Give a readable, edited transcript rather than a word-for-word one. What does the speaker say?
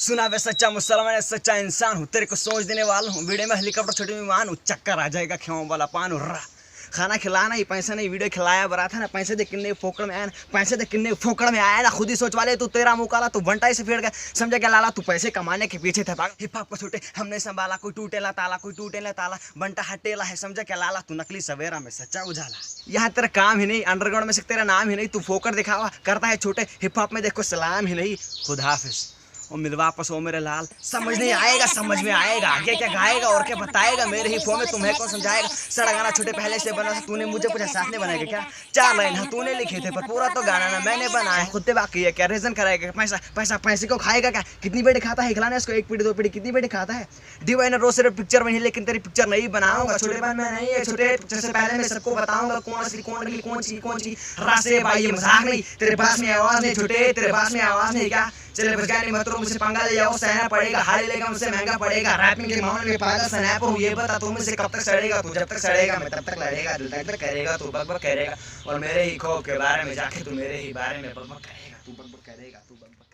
सुना वे सच्चा मुसलमान सच्चा इंसान हूँ, तेरे को सोच देने वाला हूँ। वीडियो में हेलीकॉप्टर छोटी विमान हूँ, चक्कर आ जाएगा खेव वाला पान हूँ। खाना खिलाना ही पैसा नहीं, वीडियो खिलाया बरा था ना, पैसे दे किन्ने फोकड़ में आया ना, पैसे दे किन्ने फोकड़ में आया ना। खुद ही सोच वाले तू, तेरा मुँह काला, तू बंटाई से फेड़ गया, समझा क्या लाला, तू पैसे कमाने के पीछे था भाग। हिप हॉप को छूटे हमने संभाला, कोई टूटेला ताला, कोई टूटेला ताला, बंटा हटेला है, समझा क्या लाला, तू नकली सवेरा में सच्चा उजाला। यहाँ तेरा काम ही नहीं, अंडरग्राउंड में से तेरा नाम ही नहीं, तू फोकड़ दिखावा करता है छोटे। हिप हॉप में देखो सलाम ही नहीं, खुदा हाफिज और मिल वापस हो मेरे लाल। समझ नहीं आएगा, समझ में आएगा, आगे क्या गाएगा और क्या बताएगा, मेरे ही फो में तुम्हें कौन समझाएगा। सारा गाना छोटे पहले से बना था, तूने मुझे कुछ एहसास नहीं बनाएगा क्या। 4 लाइन हाँ तूने लिखे थे, पर पूरा तो गाना ना मैंने बनाया, खुद पे बाकी है क्या, रीजन कराएगा। पैसा पैसा पैसे को खाएगा क्या, कितनी बेटी खाता है, खिलाना इसको 1 पीढ़ी 2 पीढ़ी कितनी बेटी खाता है। डिवाइनर रोज सिर्फ पिक्चर बनी, लेकिन तेरी पिक्चर नहीं बनाऊंगा। छोटे बन में नहीं है, छोटे पिक्चर से पहले मैं सबको बताऊंगा कौन असली कौन नकली, कौन सी रास्ते भाई, ये मजाक नहीं। तेरे पास में आवाज नहीं छोटे, तेरे पास में आवाज नहीं क्या, चले बच गया नहीं मतलब मुझसे पंगा ले जाओ, सहना पड़ेगा, हार लेगा मुझसे महंगा पड़ेगा। रैपिंग के मामले में पागल स्नैपर हूँ, ये बता तू मुझसे कब तक सड़ेगा, तू जब तक सड़ेगा मैं तब तक लड़ेगा, दिल तक करेगा तू बक बक करेगा, और मेरे ही खौफ के बारे में जाके तू मेरे ही बारे में बक बक करेगा, तू बक बक करेगा, तू बक बक